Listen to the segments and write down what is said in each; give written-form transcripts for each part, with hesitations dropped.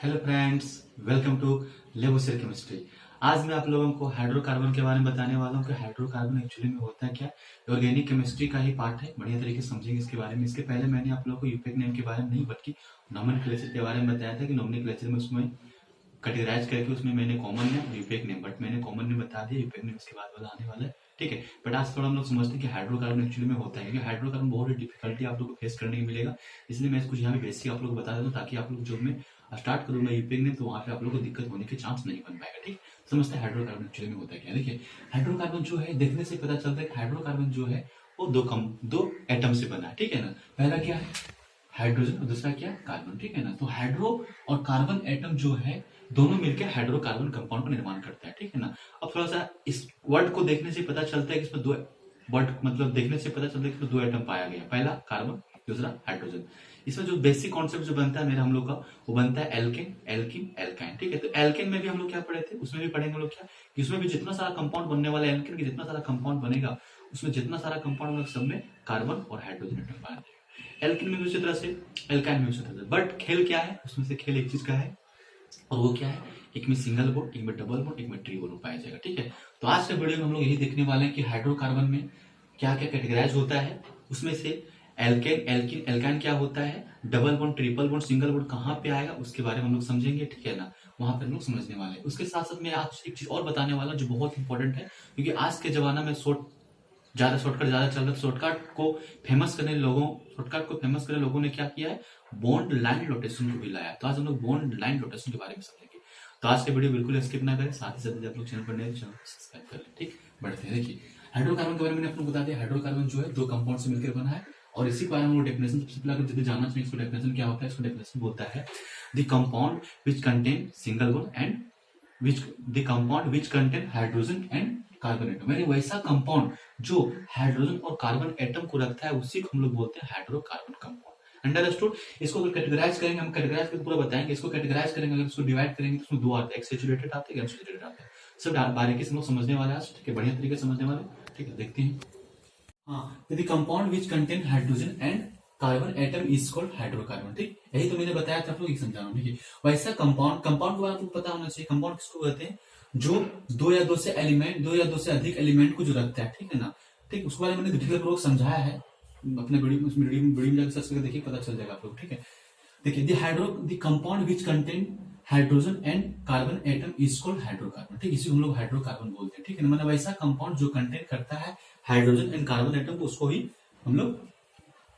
Hello friends, welcome to लेबोसेल chemistry. आज मैं आप लोगों को हाइड्रोकार्बन के बारे में बताने वाला हूँ कि हाइड्रोकार्बन एक्चुअली में होता है क्या। ऑर्गेनिक केमिस्ट्री का ही पार्ट है, बढ़िया तरीके से समझेंगे इसके बारे में। इसके पहले मैंने आप लोगों को यूपीएक नेम के बारे में नहीं बल्कि नोमेनक्लेचर के बारे में बताया था कि नोमेनक्लेचर में उसमें कैटेगराइज करके उसमें मैंने कॉमन नेम यूपीएक नेम, बट मैंने कॉमन नेम बता दिया, यूपीएक नेम इसके बाद वाला आने वाला है, ठीक है। बट आज थोड़ा हम लोग समझते हैं कि हाइड्रोकार्बन एक्चुअली में होता है, क्योंकि हाइड्रोकार्बन बहुत ही डिफिकल्टी आप लोग को फेस करने को मिलेगा। इसलिए मैं कुछ यहाँ पे बेसिक आप लोग बता देता हूँ, ताकि आप लोग जो मैं स्टार्ट करूंगा यूपीएक नेम तो वहाँ पे आप लोग को दिक्कत होने के चांस नहीं बन पाएगा, ठीक। समझते हैं हाइड्रोकार्बन एक्चुअली में होता है क्या। देखिए, हाइड्रोकार्बन जो है देखने से पता चलता है कि हाइड्रोकार्बन जो है वो दो एटम से बना है, ठीक है ना। पहला क्या है, हाइड्रोजन, और दूसरा क्या, कार्बन, ठीक है ना। तो हाइड्रो और कार्बन एटम जो है दोनों मिलकर हाइड्रोकार्बन कंपाउंड का निर्माण करता है, ठीक है ना। अब थोड़ा सा इस वर्ड को देखने से पता चलता है कि इसमें दो वर्ड मतलब देखने से पता चलता है कि इसमें दो एटम पाया गया, पहला कार्बन, दूसरा हाइड्रोजन। इसमें जो बेसिक कॉन्सेप्ट जो बनता है मेरा हम लोग का, वो बनता है एल्केन, एल्किन, एल्काइन, ठीक है। तो एल्केन में भी हम लोग क्या पढ़े थे, उसमें भी पढ़ेंगे हम लोग क्या कि उसमें भी जितना सारा कंपाउंड बनने वाला है, एल्केन की जितना सारा कंपाउंड बनेगा उसमें जितना सारा कंपाउंड होगा सब में कार्बन और हाइड्रोजन एटम पाया जाएगा। एल्किन में भी उसी तरह से, एल्काइन में उसी तरह से। बट खेल क्या है उसमें से, खेल एक चीज का है, और वो क्या है, एक में सिंगल बॉन्ड, एक में डबल बॉन्ड, एक में ट्रिपल बॉन्ड पाया जाएगा, ठीक है। तो आज के वीडियो में हम लोग यही देखने वाले हैं कि हाइड्रोकार्बन में क्या क्या कैटेगराइज होता है, उसमें से एल्केन, एल्किन, एल्काइन क्या होता है, double bond, triple bond, single bond कहाँ पे आएगा उसके बारे में हम लोग समझेंगे, ठीक है ना। वहां पर हम लोग समझने वाले हैं। उसके साथ साथ मैं आज एक चीज और बताने वाला जो बहुत इंपॉर्टेंट है, क्योंकि आज के जमाना में शॉर्टकट ज्यादा चल रहा है। शॉर्टकट को फेमस करने लोगों ने क्या किया है, बॉन्ड लाइन रोटेशन को भी लाया। तो आज हम लोग बॉन्ड लाइन रोटेशन के बारे में समझेंगे। तो आज के वीडियो बिल्कुल स्किप ना करें, साथ ही साथ आप लोग चैनल पर नए चैनल सब्सक्राइब कर लें, ठीक। बढ़ते हैं। देखिए, हाइड्रोकार्बन के बारे में मैंने आपको बता दिया। हाइड्रोकार्बन जो है दो कंपाउंड से मिलकर बना है, और इसी के बारे में डेफिनेशन सबसे पहले अगर जानना चाहिए इसको डेफिनेशन क्या होता है। इसको डेफिनेशन बोलता है the compound which contain single bond and the compound which contain hydrogen and carbon atom, यानी वैसा कंपाउंड जो हाइड्रोजन और कार्बन एटम को रखता है उसी को हम लोग बोलते हैं हाइड्रोकार्बन कंपाउंड। अंडरस्टूड। इसको अगर कैटेगराइज करेंगे, हम कैटेगराइज करके पूरा बताएंगे। इसको कैटेगराइज करेंगे, अगर इसको डिवाइड करेंगे तो उसमें दो आते हैं, एक सैचुरेटेड आता है, अनसैचुरेटेड आता है। सब बारीकी से हम लोग समझने वाले हैं आज, ठीक है, बढ़िया तरीके से समझने वाले, ठीक है। देखते हैं। हाँ, यदि compound which contain hydrogen and carbon atom is called hydrocarbon, ठीक। यही तो मैंने बताया था आप लोग, समझा रहा हूँ, ठीक है। वैसा कंपाउंड के बारे में पता होना चाहिए। कंपाउंड किसको कहते हैं, जो दो या दो से अधिक एलिमेंट को जो रखता है, ठीक है ना। ठीक, उसके बारे में मैंने डिटेल पूर्वक समझाया है अपने वीडियो में जाकर सर्च करके देखिए, पता चल जाएगा आप लोग, ठीक है। देखिए, the compound which contain hydrogen and carbon atom is called hydrocarbon, ठीक। इसी हम लोग हाइड्रोकार्बन बोलते हैं, ठीक है ना। मतलब वैसा कंपाउंड जो कंटेन करता है हाइड्रोजन एंड कार्बन एटम को, उसको ही हम लोग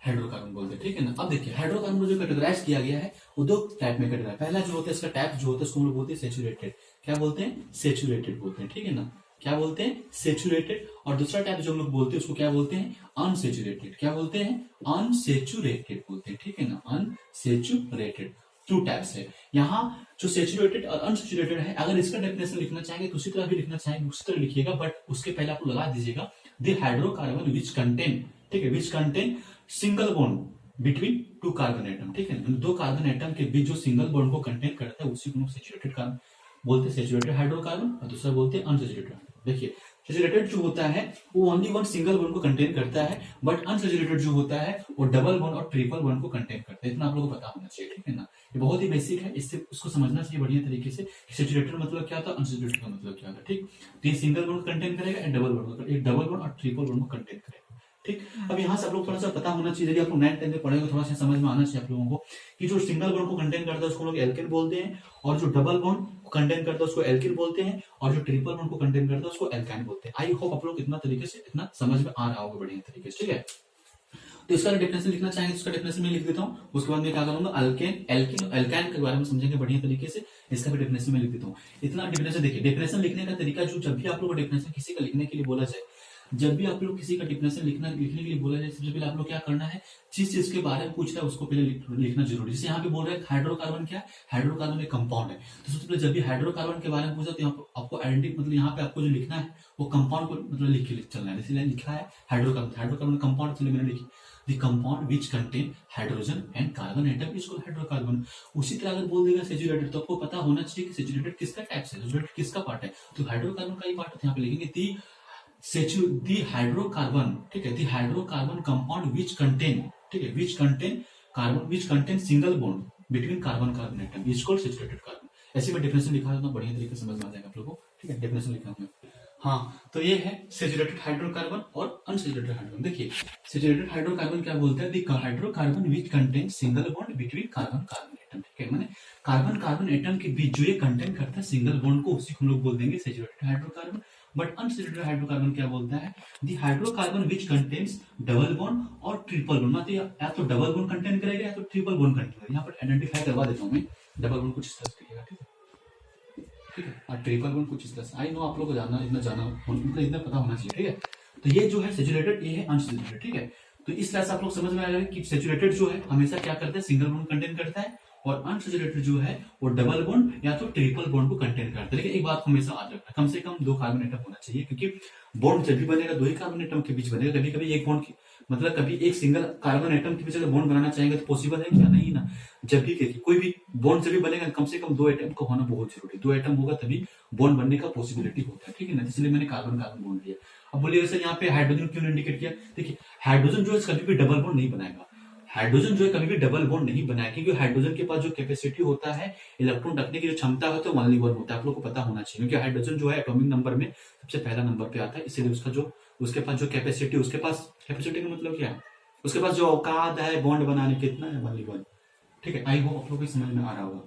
हाइड्रोकार्बन बोलते हैं, ठीक है ना। अब देखिए, हाइड्रोकार्बन को जो कैटेगराइज किया गया है वो दो टाइप में कैटेगराइज। पहला जो होता है इसका टाइप जो होता है उसको हम लोग बोलते हैं सेचुरेटेड। क्या बोलते हैं, सेचुरेटेड बोलते हैं, ठीक है ना। क्या बोलते हैं, सेचुरेटेड। और दूसरा टाइप जो हम लोग बोलते हैं उसको क्या बोलते हैं, अनसेचुरेटेड। क्या बोलते हैं, अनसेचुरेटेड बोलते हैं, ठीक है ना, अनसेचुरेटेड। टू टाइप्स है यहाँ, जो सेचुरेटेड और अनसेचुरेटेड है। अगर इसका डेफिनेशन लिखना चाहेंगे तो उसी तरह भी लिखना चाहेंगे, उसी तरह लिखिएगा, बट उसके पहले आप लगा दीजिएगा द हाइड्रोकार्बन विच कंटेन, ठीक है, which contain single bond between two carbon atom, ठीक है। दो कार्बन एटम के बीच जो सिंगल बॉन्ड को कंटेन करता है उसी को सेचुरेटेड कार्बन बोलते हैं, सेचुरेटेड हाइड्रोकार्बन। और दूसरा बोलते हैं अनसेचुरेटेड। देखिए, सेचुरेटेड जो होता है वो ओनली वन सिंगल बॉन्ड को कंटेन करता है, बट अनसेचुरेटेड जो होता है वो डबल बॉन्ड और ट्रिपल बॉन्ड को कंटेन करता है। इतना आप लोगों को पता होना चाहिए, ठीक है ना। ये बहुत ही बेसिक है, इससे उसको समझना चाहिए बढ़िया तरीके से। सेचुरेटेड मतलब क्या होता है, अनसेचुरेटेड का मतलब क्या होता है, ठीक। तो ये सिंगल बॉन्ड कंटेन करेगा, डबल बॉन्ड और ट्रिपल बॉन्ड को कंटेन करेगा, ठीक। अब यहाँ से आप लोग थोड़ा सा पता होना चाहिए, यदि आप लोग 9th 10th में पढ़ेंगे थोड़ा सा समझ में आना चाहिए आप लोगों को कि जो सिंगल बॉन्ड को कंटेन करता है उसको लोग एल्केन बोलते हैं, और जो डबल बॉन्ड को कंटेन करता है उसको एल्किन बोलते हैं, और जो ट्रिपल बॉन्ड को कंटेन करता है उसको एल्काइन बोलते हैं। आई होप आप लोग इतना तरीके से इतना समझ में आ रहा होगा बढ़िया तरीके से, ठीक है। तो इसका डेफिनेशन लिखना चाहेंगे, इसका डेफिनेशन मैं लिख देता हूँ। उसके बाद मैं क्या करूंगा, अल्केन, एल्किन, एल्काइन के बारे में समझेंगे बढ़िया तरीके से। इसका भी डेफिनेशन मैं लिख देता हूँ। इतना डेफिनेशन देखिए, डेफिनेशन लिखने का तरीका जो, जब भी आप लोग को डेफिनेशन किसी का लिखने के लिए बोला जाए, जब भी आप लोग किसी का डेफिनेशन लिखने के लिए बोला जाए, सबसे पहले आप लोग क्या करना है, जिस चीज के बारे में पूछ रहा है उसको पहले लिखना जरूरी है। जैसे यहाँ पे बोल रहे हैं हाइड्रोकार्बन क्या है, हाइड्रोकार्बन एक कंपाउंड है। तो सबसे पहले जब भी हाइड्रोकार्बन के बारे में पूछा तो आपको आइडेंटिटी मतलब यहाँ पे आपको जो लिखना है वो कंपाउंड को मतलब लिख के चलना है। इसलिए लिखा है हाइड्रोकार्बन कंपाउंड, इसलिए मैंने लिखी the compound which contain hydrogen and carbon atom is called hydrocarbon. उसी तरह अगर बोल देगा सेचुरेटेड तो आपको पता होना चाहिए कि सेचुरेटेड किसका टाइप है, सेचुरेटेड किसका पार्ट है। तो हाइड्रोकार्बन का ही पार्ट है, यहाँ पे लिखेंगे दी हाइड्रोकार्बन, ठीक है, दी हाइड्रोकार्बन कंपाउंड विच कंटेन, ठीक है, which contain carbon which contain single bond between carbon carbon atom is called saturated carbon. ऐसे में डेफिनेशन लिखा है, बढ़िया तरीके से समझ में आ जाएगा आप लोगों को, ठीक है। डेफिनेशन लिखा हूं। हाँ, तो ये है सैचुरेटेड हाइड्रोकार्बन और अनसैचुरेटेड हाइड्रोकार्बन। देखिए सैचुरेटेड हाइड्रोकार्बन क्या बोलते हैं, the hydrocarbon which contain single bond between carbon carbon atom, ठीक है। माने कार्बन कार्बन एटम के बीच जो ये कंटेन करता है सिंगल बॉन्ड को, उसी को हम लोग बोल देंगे saturated hydrocarbon. But unsaturated hydrocarbon क्या बोलता है, the hydrocarbon which contains double bond और ट्रिपल बॉन्ड। मतलब या तो डबल बॉन्ड कंटेन करेगा या तो ट्रिपल बॉन्ड कंटेन करेगा। यहाँ पर आइडेंटिफाई करवा देता हूँ मैं, डबल बॉन्ड कुछ इस तरह से लिखेगा, ठीक है, ठीक है। और ट्रिपल बॉन्ड कुछ इस तरह से। आई नो आप लोग को जानना, इतना पता होना चाहिए, ठीक है। तो ये जो है सैचुरेटेड, ये है अनसैचुरेटेड, ठीक है। तो इस तरह से आप लोग समझ में आ जाएगा कि सैचुरेटेड जो है हमेशा क्या करता है, सिंगल बॉन्ड कंटेन करता है, और अनसैचुरेटेड जो है वो डबल बॉन्ड या तो ट्रिपल बॉन्ड को कंटेन करता है। लेकिन एक बात हमेशा याद रखना, कम से कम 2 कार्बन एटम होना चाहिए, क्योंकि बॉन्ड जब भी बनेगा 2 ही कार्बन एटम के बीच बनेगा। कभी कभी एक बॉन्ड मतलब कभी एक सिंगल कार्बन एटम के बीच अगर बॉन्ड बनाना चाहेंगे तो पॉसिबल है क्या, नहीं ना। जब भी कोई भी बॉन्ड जब भी बनेगा कम से कम 2 एटम का होना बहुत जरूरी है। 2 एटम होगा तभी बॉन्ड बनने का पॉसिबिलिटी होता है, ठीक है ना। इसलिए मैंने कार्बन कार्बन बॉन्ड लिया। अब बोलिए सर यहाँ पे हाइड्रोजन क्यों इंडिकेट किया। देखिए हाइड्रोजन जो है कभी भी डबल बॉन्ड नहीं बनाएगा। हाइड्रोजन जो है कभी भी डबल बॉन्ड नहीं बनाएगा, क्योंकि हाइड्रोजन के पास जो कैपेसिटी होता है, इलेक्ट्रॉन रखने की जो क्षमता होती है, 1 होता है। आप लोग को पता होना चाहिए, क्योंकि हाइड्रोजन जो है एटॉमिक नंबर में सबसे पहला नंबर पे आता है, इसलिए उसका जो उसके पास जो कैपेसिटी, उसके पास कैपेसिटी का मतलब क्या है, उसके पास जो औकात है बॉन्ड बनाने कितना है, 1, ठीक है। आई होप आप लोग को समझ में आ रहा होगा।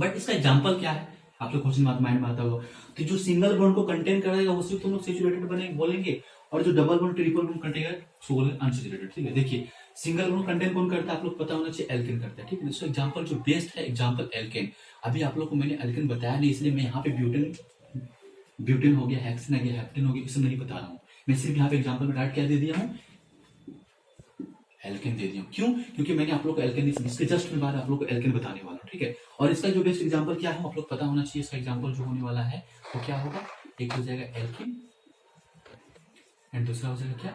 बट इसका एग्जाम्पल क्या है, आप लोग क्वेश्चन माइंड में आता होगा। तो जो सिंगल बॉन्ड को कंटेन करेगा उसी को हम लोग सैचुरेटेड बनेंगे बोलेंगे, और जो double bond triple bond contain करेगा उसको बोलेंगे अनसैचुरेटेड, ठीक है। देखिए सिंगल बॉन्ड कंटेन कौन करता है, आप लोग पता होना चाहिए, एल्केन करता है, ठीक है। इसका एग्जाम्पल जो बेस्ट है, एग्जाम्पल एल्केन। अभी आप लोग को मैंने एल्केन बताया नहीं, इसलिए मैं यहाँ पे ब्यूटेन हो गया, हेक्सेन आ गया, हेप्टेन हो गया, इसे नहीं बता रहा हूँ मैं। सिर्फ यहाँ पे एग्जाम्पल में डायरेक्ट क्या दे दिया हूँ, एल्केन दे दिया। क्यों, क्योंकि मैंने आप लोग को एल्केन, इसके जस्ट में बाद आप लोग को एल्केन बताने वाला हूँ, ठीक है। और इसका जो बेस्ट एग्जांपल क्या है आप लोग पता होना चाहिए। इसका एग्जांपल जो होने वाला है तो क्या होगा, एक हो जाएगा एल्केन एंड दूसरा हो जाएगा क्या,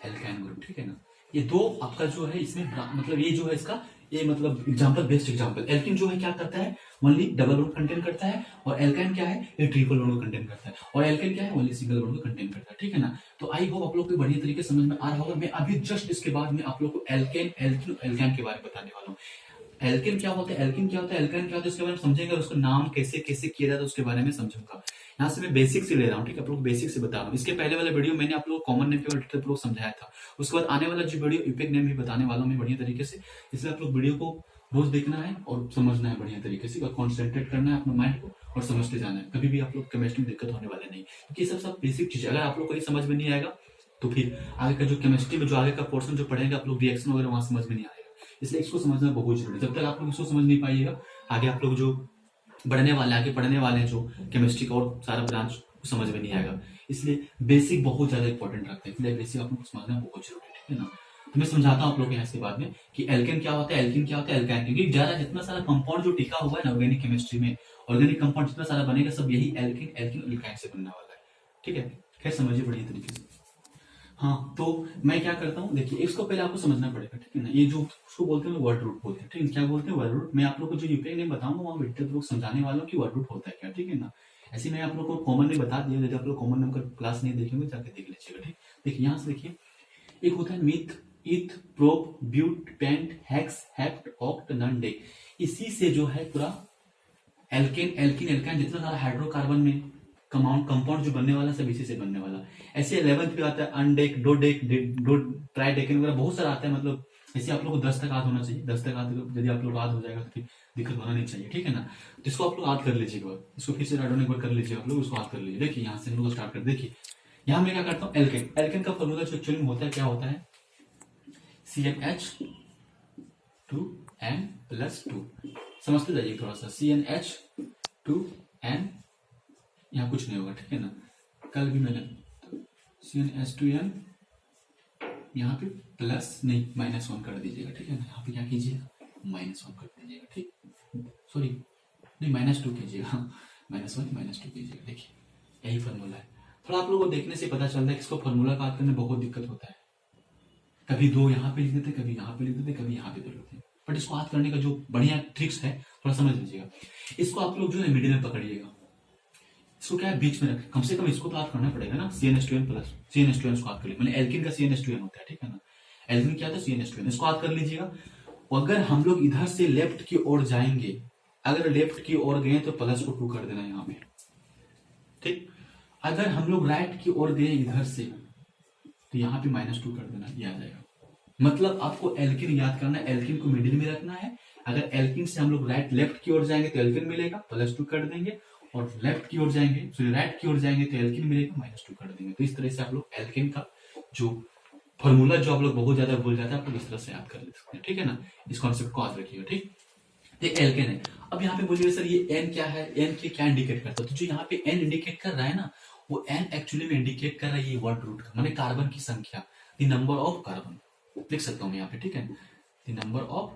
एल्काइन ग्रुप, ठीक है ना। ये दो आपका जो है इसमें मतलब ये जो है इसका ये मतलब एग्जांपल, बेस्ट एग्जांपल। एल्किन जो है क्या करता है, ओनली डबल बॉन्ड कंटेन करता है, और एल्काइन क्या है, ये ट्रिपल बॉन्ड को कंटेन करता है, और एल्केन क्या है, ओनली सिंगल बॉन्ड को कंटेन करता है, ठीक है ना। तो आई होप आप लोग को बढ़िया तरीके समझ में आ रहा होगा। मैं अभी जस्ट इसके बाद में आप लोग को एल्केन, एल्किन, एल्काइन के बारे में बताने वाला हूँ। एल्केन क्या होता है, एल्किन क्या होता है, एल्काइन क्या होता है, इसके बारे में समझेंगे, और उसका नाम कैसे कैसे किया जाता है उसके बारे में समझूंगा। यहाँ से मैं बेसिक से ले रहा हूँ, ठीक है, आप लोग बेसिक से बता रहा हूँ। इसके पहले वाले वीडियो मैंने आप लोग कॉमन नेम के बारे में समझाया था। उसके बाद आने वाला जो वीडियो यूपिक नेम भी बताने वाला हूँ मैं बढ़िया तरीके से। इसलिए आप लोग वीडियो को रोज देखना है और समझना है बढ़िया तरीके से, और कॉन्सेंट्रेट करना है अपने माइंड को और समझते जाना है। कभी भी आप लोग केमिस्ट्री में दिक्कत होने वाले नहीं, क्योंकि ये सब बेसिक चीज है। अगर आप लोग को ये समझ में नहीं आएगा तो फिर आगे का जो केमिस्ट्री में जो आगे का पोर्शन जो पढ़ेंगे आप लोग, रिएक्शन वगैरह वहां समझ में नहीं आएगा। इसलिए इसको समझना बहुत जरूरी है। जब तक आप लोग इसको समझ नहीं पाइएगा, आगे आप लोग जो बढ़ने वाले आगे पढ़ने वाले हैं जो केमिस्ट्री का और सारा ब्रांच समझ में नहीं आएगा। इसलिए बेसिक बहुत ज्यादा इंपॉर्टेंट रखते हैं, इसलिए बेसिक आप लोग को समझना बहुत जरूरी है, ठीक है ना। तो मैं समझाता हूँ आप लोग यहाँ इसके बाद में कि एल्केन क्या होता है, एल्किन क्या होता है, एल्काइन। क्योंकि ज्यादा जितना सारा कंपाउंड जो टिका हुआ है ना ऑर्गेनिक केमिस्ट्री में, ऑर्गेनिक कंपाउंड जितना सारा बनेगा सब यही एल्किन, एल्किन, एल्काइन से बनने वाला है, ठीक है। खैर समझिए बढ़िया तरीके से। हाँ, तो मैं क्या करता हूँ, देखिए इसको पहले आपको समझना पड़ेगा, ठीक है ना। ये जो उसको बोलते हैं वर्ड रूट बोलते हैं, ठीक है। क्या बोलते हैं, वर्ड रूट। मैं आप लोग को जो यूपीआई नेम बताऊंगा वहां विद्यार्थी लोग समझाने वालों की वर्ड रूट होता है क्या, ठीक है ना। ऐसे मैं आप लोग को कॉमन में बता दिया, यदि आप लोग कॉमन नेम का क्लास नहीं देखेंगे जाके देख लीजिएगा, ठीक। देखिए यहाँ से देखिए, एक होता है meth, eth, prop, but, pent, hex, hept, oct, non, dec. इसी से जो है पूरा एल्केन, एल्किन, एल्काइन जितना सारा हाइड्रोकार्बन में कंपाउंड जो बनने वाला सब इसी से बनने वाला। ऐसे 11th भी आता है अनडेक, डोडेक, ट्राइडेकेन वगैरह बहुत सारा आता है। मतलब ऐसे आप लोग को 10 तक याद होना चाहिए। 10 तक याद, यदि आप लोग याद हो जाएगा तो फिर दिक्कत होना नहीं चाहिए, ठीक है ना। तो इसको आप लोग याद कर लीजिएगा, इसको फिर से राइडोन एक बार कर लीजिए आप लोग, उसको याद कर लीजिए। देखिए यहाँ से हम लोग स्टार्ट कर, देखिए यहाँ मैं क्या करता हूँ, एल्केन। एल्केन का फॉर्मूला जो एक्चुअली में होता है क्या होता है, CnH2n+2। समझते जाइए थोड़ा सा, CnH2n, यहाँ कुछ नहीं होगा, ठीक है ना। कल भी मैंने CnH2n यहाँ पे प्लस नहीं -1 कर दीजिएगा, ठीक है ना। यहाँ पे क्या कीजिएगा, -1 कर दीजिएगा, ठीक, सॉरी नहीं -2 कीजिएगा, -1 -2 कीजिएगा। देखिए यही फॉर्मूला है। थोड़ा आप लोगों को देखने से पता चलता है कि इसको फॉर्मूला का याद करने में बहुत दिक्कत होता है। कभी 2 यहाँ पे लिख देते, कभी यहाँ पे लिख देते, कभी यहाँ पे लिख देते। बट इसको याद करने का जो बढ़िया ट्रिक्स है थोड़ा समझ लीजिएगा। इसको आप लोग जो है मिडिल में पकड़िएगा, इसको क्या है बीच में रखें, कम से कम इसको तो याद करना पड़ेगा ना। CnH2n प्लस CnH2n को याद कर लीजिए, मैंने एल्किन का CnH2n होता है, ठीक है ना। एल्किन क्या था, CnH2n, इसको याद कर लीजिएगा। अगर हम लोग इधर से लेफ्ट की ओर जाएंगे, अगर लेफ्ट की ओर गए तो प्लस को 2 कर देना यहाँ पे, ठीक। अगर हम लोग राइट की ओर गए इधर से तो यहाँ पे -2 कर देना, ये आ जाएगा। मतलब आपको एल्किन याद करना है, एल्किन को मिडिल में रखना है। अगर एल्किन से हम लोग लेफ्ट की ओर जाएंगे तो एल्किन मिलेगा, +2 कर देंगे, और लेफ्ट की ओर जाएंगे, सॉरी राइट की ओर जाएंगे तो एल्किन मिलेगा, -2 कर देंगे। तो इस तरह से आप लोग एल्किन का जो फॉर्मूला जो आप लोग बहुत ज्यादा भूल जाते हैं, आप लोग इस तरह से याद कर सकते हैं, ठीक है ना। इस कॉन्सेप्ट को याद रखिएगा, ठीक। ये एल्केन है। अब यहाँ पे बोलिए सर ये एन क्या है, एन की क्या इंडिकेट करता है? तो जो यहाँ पे एन इंडिकेट कर रहा है ना, वो एन एक्चुअली में इंडिकेट कर रहा है ये वर्ड रूट का, माने कार्बन की संख्या, द नंबर ऑफ कार्बन लिख सकता हूँ यहाँ पे, ठीक है। द नंबर ऑफ,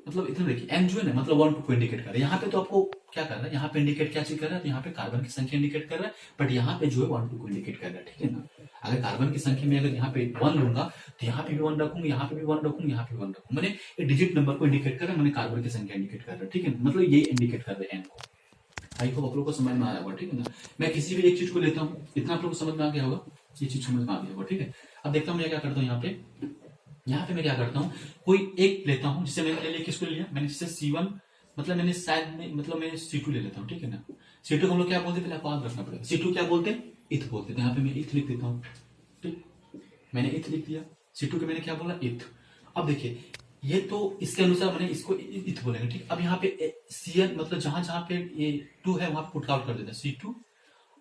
मतलब इतना देखिए एन जो है ना, मतलब 1 2 को इंडिकेट कर रहा है। यहाँ पे तो आपको क्या कर रहा है, यहाँ पे इंडिकेट क्या चीज कर रहा है, तो यहाँ पे कार्बन की संख्या इंडिकेट कर रहा है, बट यहाँ पे जो है 1 2 को इंडिकेट कर रहा है, ठीक है ना। अगर कार्बन की संख्या में अगर यहाँ पे 1 लूंगा तो यहाँ पे भी 1 रखूंगा, यहाँ पे भी 1 रखूंगा, यहाँ पे 1 रखूंगा, मैंने ये डिजिट नंबर को इंडिकेट कर रहा है, मैंने कार्बन की संख्या इंडिकेट कर रहा है, ठीक है। मतलब ये इंडिकेट कर रहे हैं एन को। आई होप आप लोग को समझ में आ रहा होगा, ठीक है ना। मैं किसी भी एक चीज को लेता हूँ, इतना आप लोग को समझ में आ गया होगा, ये चीज समझ में आ गया होगा, ठीक है। अब देखता हूँ मैं क्या करता हूँ, यहाँ पे मैं क्या करता हूँ, कोई एक लेता हूँ, जिससे मैंने ले लिया, किसको लिया मैंने, जिससे C1, मतलब मैंने शायद में, मतलब मैं C2 ले लेता हूँ, ठीक है ना। C2 को हम लोग क्या बोलते हैं, पहले आपको याद रखना पड़ेगा। C2 क्या बोलते हैं, इथ बोलते हैं। यहाँ पे मैं इथ लिख देता हूँ, ठीक, मैंने इथ लिख दिया। C2 के मैंने क्या बोला, इथ। अब देखिए ये तो इसके अनुसार मैंने इसको इथ बोलेंगे, ठीक। अब यहाँ पे Cn, मतलब जहां जहां पे ये 2 है वहां पुट आउट कर देते हैं C2।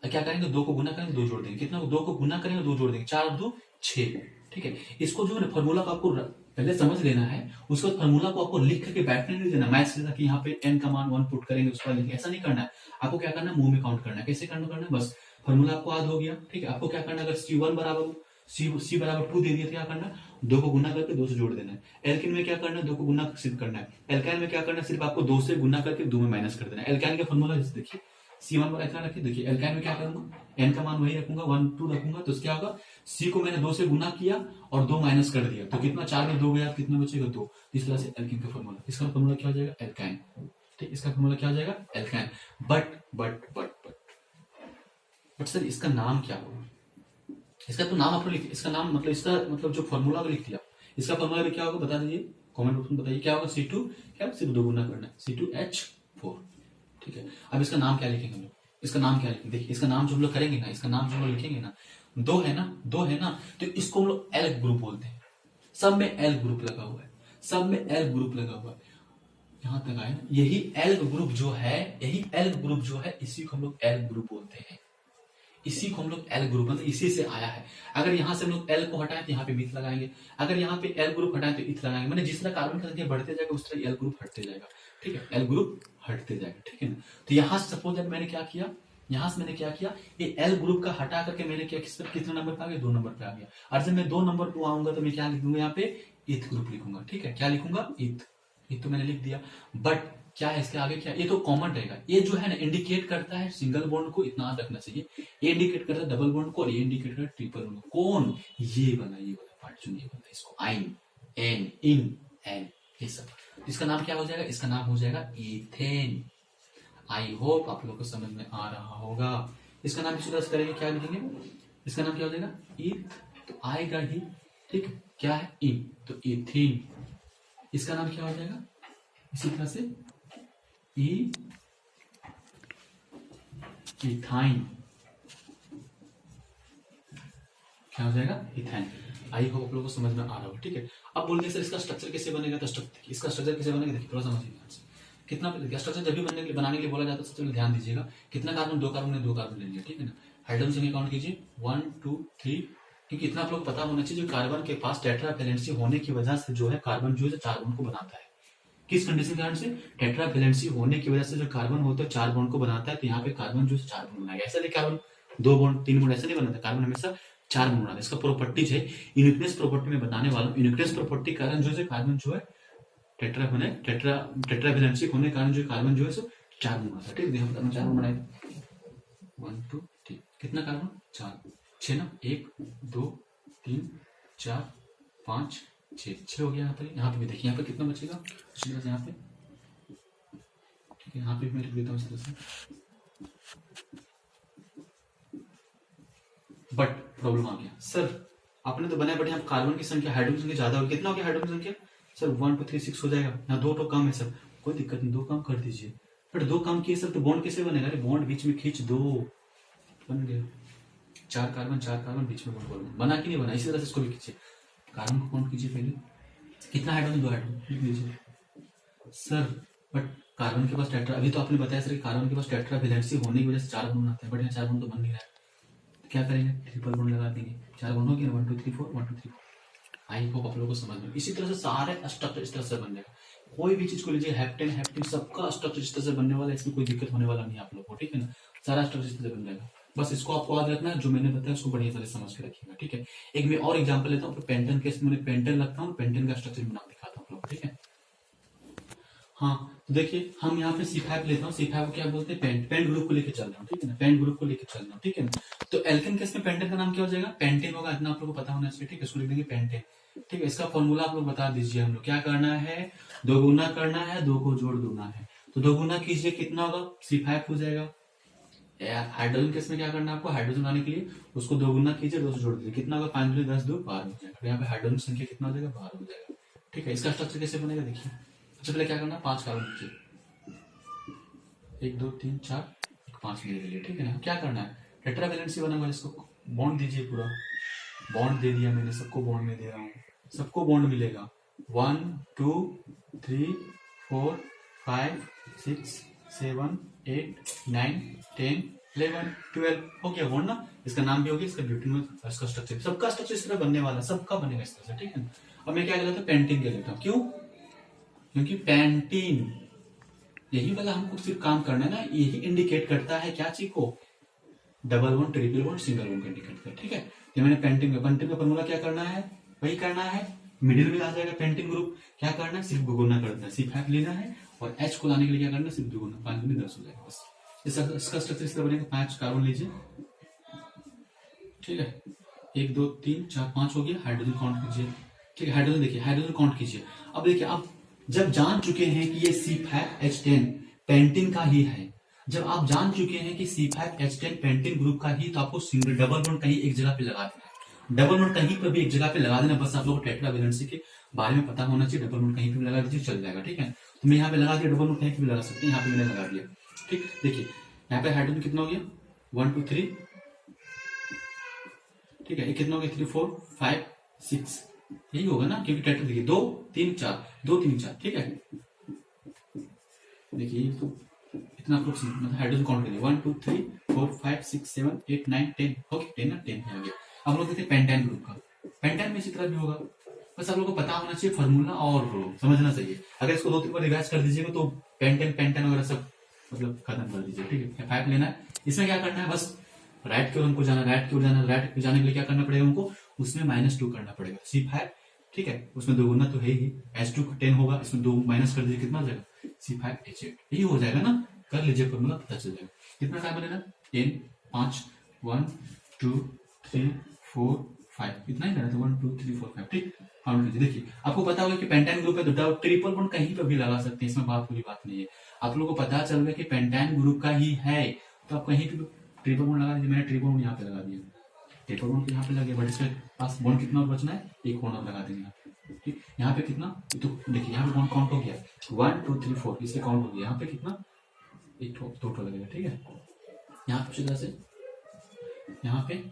क्या करेंगे, 2 को गुना करेंगे, 2 जोड़ देंगे, कितना, 2 को गुना करेंगे, 2 जोड़ देंगे, 4 और 2 6, ठीक है। इसको जो है ना फॉर्मूला को आपको पहले समझ लेना है, उसके बाद फॉर्मूला को आपको लिख करके बैठने नहीं देना मैथ्स जैसा कि यहाँ पे n का मान 1 पुट करेंगे उसके बाद लिखेंगे, ऐसा नहीं करना है। आपको क्या करना है, मुंह में काउंट करना है। कैसे करना है, बस फॉर्मूला आपको याद हो गया, ठीक है। आपको क्या करना है, अगर C1 बराबर C बराबर 2 दे दिया तो क्या करना है, 2 को गुना करके 2 से जोड़ देना है। एल्किन में क्या करना है, 2 को गुना सिर्फ करना है। एल्काइन में क्या करना है, सिर्फ आपको 2 से गुना करके 2 में माइनस कर देना है। एल्काइन का फॉर्मूला देखिए, C1 पर इतना रखिए, देखिए एल्काइन में क्या करूंगा, n का मान वही रखूंगा, 1 2 रखूंगा, तो क्या होगा, C को मैंने 2 से गुना किया और 2 माइनस कर दिया, तो कितना, 4 में 2 गया, कितना बचेगा, 2। इस तरह से एल्किन का फॉर्मूला, इसका फॉर्मूला क्या हो जाएगा, एल्काइन, ठीक। इसका फॉर्मूला क्या हो जाएगा, एल्काइन। बट सर इसका नाम क्या होगा, इसका तो नाम आपने लिख, इसका नाम मतलब इसका मतलब जो फॉर्मूला लिख दिया, इसका फॉर्मूला क्या होगा बता दीजिए, कमेंट बॉक्स में बताइए क्या होगा। C2 क्या, सिर्फ 2 गुना करना है, C2H4, ठीक है। अब इसका नाम क्या लिखेंगे हम लोग, इसका नाम क्या लिखेंगे, देखिए इसका नाम जो हम लोग करेंगे ना, इसका नाम जो हम लोग लिखेंगे ना, 2 है ना, तो इसको हम लोग एल ग्रुप बोलते हैं। सब में एल ग्रुप लगा हुआ है, सब में एल ग्रुप लगा हुआ है, यहां तक आए ना। यही एल ग्रुप जो है, यही एल ग्रुप जो है, इसी को हम लोग एल ग्रुप बोलते हैं। इसी को हम लोग एल ग्रुप, मतलब इसी से आया है। अगर यहां से हम लोग एल को हटाएं तो यहाँ पे मिथ लगाएंगे, अगर यहाँ पे एल ग्रुप हटाएं तो इथ लगाएंगे, मैंने जिस तरह कार्बन की संख्या बढ़ते जाएगा उस तरह एल ग्रुप हटते जाएगा, ठीक है। एल ग्रुप हटते जाएगा, ठीक है ना। तो यहाँ से सपोज दैट मैंने क्या किया, यहां से मैंने क्या किया, ये एल ग्रुप का हटा करके मैंने क्या, कितने नंबर पे आ गया, 2 नंबर पे आ गया। और जब मैं 2 नंबर पे आऊंगा तो मैं क्या लिखूंगा, यहाँ पे इथ ग्रुप लिखूंगा, ठीक है। क्या लिखूंगा, इथ, इथ तो मैंने लिख दिया। बट क्या है इसके आगे, क्या, ये तो कॉमन रहेगा। ये जो है ना इंडिकेट करता है सिंगल बॉन्ड को, इतना रखना चाहिए। ये इंडिकेट करता है डबल बॉन्ड को, और ये इंडिकेट करता है ट्रिपल बॉन्ड को। कौन, ये वाला पार्ट जो ये वाला, इसको आइन, एन, इन, एन, ये सब। इसका नाम क्या हो जाएगा, इसका नाम हो जाएगा इथेन। आई होप आप लोग को समझ में आ रहा होगा। इसका नाम इसी तरह से करेंगे, क्या लिखेंगे, इसका नाम क्या हो जाएगा, इथ, तो आएगा ही, ठीक है। क्या है, इन, तो इथिन। इसका नाम क्या हो जाएगा, इसी तरह से इथाइन, क्या हो जाएगा, इथाइन। आई होप आप लोगों को समझ में आ रहा होगा, ठीक है। अब बोलते हैं सर इसका स्ट्रक्चर कैसे बनेगा, तो इसका स्ट्रक्चर कैसे बनेगा, देखिए थोड़ा समझिए ध्यान से। कितना स्ट्रक्चर जब भी बनाने के लिए बोला जाता है, सबसे पहले ध्यान दीजिएगा, कितना कार्बन, 2 कार्बन ने 2 कार्बन ले लिया, ठीक है ना। हाइड्रोजन संख्या काउंट कीजिए, 1 2 3, क्योंकि इतना आप लोग पता होना चाहिए, जो कार्बन के पास टेट्रा वैलेंसी होने की वजह से जो है कार्बन जो है 4 बॉन्ड को बनाता है। किस कंडीशन के कारण से, टेट्रा वैलेंसी होने की वजह से जो कार्बन होता है 4 बॉन्ड को बनाता है। तो यहाँ पे कार्बन जो है 4 बॉन्ड बनाएगा, ऐसा नहीं कार्बन 2 बॉन्ड 3 बॉन्ड ऐसा नहीं बनाता, कार्बन हमेशा 4 बॉन्ड बनाता है। इसका प्रॉपर्टीज है, यूनिकनेस प्रॉपर्टी में बताने वाला हूं। यूनिकनेस प्रॉपर्टी कारण जो है कार्बन जो है टेट्रा वैलेंसी होने के कारण जो कार्बन जो है 4 बॉन्ड बनाता है, ठीक है। हम 4 बॉन्ड बनाए, 1 2 3, कितना कार्बन, 4, 6 ना, 1 2 3 4 5 6 हो गया। यहाँ पे भी देखिए, यहाँ पे कितना बचेगा, यहाँ पे, ठीक है। यहाँ पे मैं लिख देता हूँ इस तरह से। बट प्रॉब्लम आ गया, सर आपने तो बनाया, बढ़िया कार्बन की संख्या, हाइड्रोजन की संख्या ज्यादा होगी, कितना हो गया हाइड्रोजन की संख्या सर 1 2 3 6 हो जाएगा, यहाँ दो तो कम है सर, कोई दिक्कत नहीं, दो कम कर दीजिए। बट दो कम किए सर तो बॉन्ड कैसे बनेगा, अरे बॉन्ड बीच में खींच दो, बन गया, चार कार्बन बीच में बॉन्ड बना कि नहीं बना, इसी तरह से इसको भी खींचिए, कार्बन को काउंट कीजिए पहले, कितना हाइड्रोजन, दो हाइड्रोजन लिख लीजिए सर। बट कार्बन के पास टेट्रा, अभी तो आपने बताया सर कार्बन के पास टेट्रा वैलेंसी होने की वजह से चार बॉन्ड बनाते हैं, बट यहाँ चार बॉन्ड तो बन नहीं रहा है, तो क्या करेंगे, ट्रिपल बॉन्ड लगा देंगे, चार बॉन्ड हो गया, 1 2 3 4 1 2 3 4। आई होप आप लोगों को समझ में, इसी तरह से सारे स्ट्रक्चर इस तरह से बन जाएगा, कोई भी चीज को लीजिए, हेप्टेन हेप्टेन सबका स्ट्रक्चर इस तरह से बनने वाला है, इसमें कोई दिक्कत होने वाला नहीं है आप लोग को, ठीक है ना, सारा स्ट्रक्चर इस तरह से बन जाएगा। बस इसको आपको याद रखना है, जो मैंने बताया उसको बढ़िया तरह समझ के रखिएगा, ठीक है। एक मैं और एग्जांपल लेता हूँ, पेंटन केस में पेंटन लगता हूँ, पेंटन का स्ट्रक्चर बना दिखाता हूँ आप लोग, ठीक है। हाँ तो देखिए हम यहाँ पे C5 लेता हूँ, C5 को क्या बोलते हैं, पेंट ग्रुप को लेके चल रहा हूँ, ठीक है ना, पेंट ग्रुप को लेके चल रहा हूँ, ठीक है ना। तो एल्केन केस में पेंटेन का नाम क्या हो जाएगा, पेंटेन होगा, इतना आप लोगों को पता होना चाहिए, ठीक है, इसको लिख देंगे पेंटेन, ठीक है। इसका फॉर्मूला आप लोग बता दीजिए, हम लोग क्या करना है, दो गुना करना है, दो को जोड़ देना है, तो दो गुना कीजिए कितना होगा, C5 हो जाएगा। हाइड्रोजन केस में क्या करना है आपको, हाइड्रोजन आने के लिए उसको दो गुना कीजिए, दो से जोड़ दीजिए, कितना होगा 5 दूनी 10 2 12 हो जाएगा, यहाँ पे हाइड्रोजन संख्या कितना हो जाएगा, 12 हो जाएगा, ठीक है। इसका स्ट्रक्चर कैसे बनेगा देखिए, सबसे पहले क्या करना है, 5 कार्बन लीजिए, 1 2 3 4 5 मिले लिए, ठीक है ना। क्या करना है, टेट्रा वैलेंसी बना हुआ, इसको बॉन्ड दीजिए, पूरा बॉन्ड दे दिया मैंने, सबको बॉन्ड में दे रहा हूँ, सबको बॉन्ड मिलेगा, 1 2 3 4 5 6 7 8 9 10 11 12 हो गया बॉन्ड ना, इसका नाम भी हो गया, इसका ब्यूटेन में इसका स्ट्रक्चर, सबका स्ट्रक्चर इस तरह बनने वाला है, सबका बनेगा इस तरह से, ठीक है। अब मैं क्या कहता हूँ, पेंटीन के लेता हूँ, क्यों, क्योंकि पेंटीन यही वाला हमको सिर्फ काम करना है ना, यही इंडिकेट करता है क्या चीज को, double bond, triple bond, single bond का इंडिकेट करता है, ठीक है। तो मैंने पेंटिंग का फॉर्मूला क्या करना है, वही करना है, मिडिल में आ जाएगा पेंटिंग ग्रुप, क्या करना है, सिर्फ गुना कर देना है, C5 लेना है, और H को लाने के लिए क्या करना है, सिर्फ दुगुना, 5 दूनी 10 हो जाएगा, बस इसका स्ट्रक्चर इस तरह बनेगा। 5 कार्बन लीजिए, ठीक है, 1 2 3 4 5 हो गया, हाइड्रोजन काउंट कीजिए, ठीक है, हाइड्रोजन देखिए, हाइड्रोजन काउंट कीजिए। अब देखिए आप जब जान चुके हैं कि ये C5H10 पेंटिन का ही है, जब आप जान चुके हैं कि C5H10 पेंटिन ग्रुप का ही, तो आपको सिंगल डबल बॉन्ड कहीं एक जगह पे लगा देना है, डबल बॉन्ड कहीं पर भी एक जगह पे लगा देना, बस आप लोगों को टेट्रा वैलेंसी के बारे में पता होना चाहिए, डबल बॉन्ड कहीं पे भी लगा दीजिए चल जाएगा, ठीक है। तो मैं यहाँ पे लगा दिया, डबल बॉन्ड कहीं पे भी लगा सकते हैं, यहाँ पे मैंने लगा दिया, ठीक। देखिए यहाँ पे हाइड्रोजन कितना हो गया, 1 2 3, ठीक है, ये कितना हो गया, 3 4 5 6, यही होगा ना, क्योंकि टेट्रा देखिए 2 3 4 2 3 4, ठीक है। देखिए तो इतना अप्रोक्सीमेट मतलब हाइड्रोजन काउंट करिए, 1 2 3 4 5 6 7 8 9 10, ओके 10 ना, 10 आ गया। अब लोग देखते हैं पेंटेन ग्रुप का, पेंटेन में इसी तरह भी होगा, बस आप लोगों को पता होना चाहिए फॉर्मूला और समझना चाहिए, अगर इसको 2 3 बार रिवाइज कर दीजिएगा तो पेंटेन पेंटेन वगैरह सब मतलब खत्म कर दीजिए, ठीक है। 5 लेना है, इसमें क्या करना है, बस राइट की ओर हमको जाना, राइट की ओर जाना, राइट जाने के लिए क्या करना पड़ेगा हमको, उसमें -2 करना पड़ेगा, C5, ठीक है, उसमें दो गुना तो है ही, H2 10 होगा, इसमें 2 माइनस कर दीजिए, कितना हो जाएगा, C5H8, यही हो जाएगा ना, कर लीजिए फॉर्मूला, पता चल जाएगा कितना टाइम बनेगा, 10 5 1 2 3 4 5, इतना ही करना था, 1 2 3 4 5, ठीक। काउंट कीजिए, देखिए आपको पता होगा कि पेंटाइन ग्रुप है तो ट्रिपल बॉन्ड कहीं पर भी लगा सकते हैं, इसमें बात पूरी बात नहीं है, आप लोगों को पता चल गया कि पेंटाइन ग्रुप का ही है, तो आप कहीं भी ट्रिपल बॉन्ड लगा दीजिए, मैंने ट्रिपल बॉन्ड यहाँ पे लगा दिया, ट्रिपल बॉन्ड यहाँ पे लगे, बट इसके पास बॉन्ड कितना और बचना है, एक बॉन्ड और लगा देंगे यहाँ पे, ठीक। यहाँ पे कितना, तो देखिए यहाँ पे बॉन्ड काउंट हो गया, 1 2 3 4, इससे काउंट हो गया, यहाँ पे कितना, एक दो लगेगा, ठीक है। यहाँ पे सीधा से यहाँ पे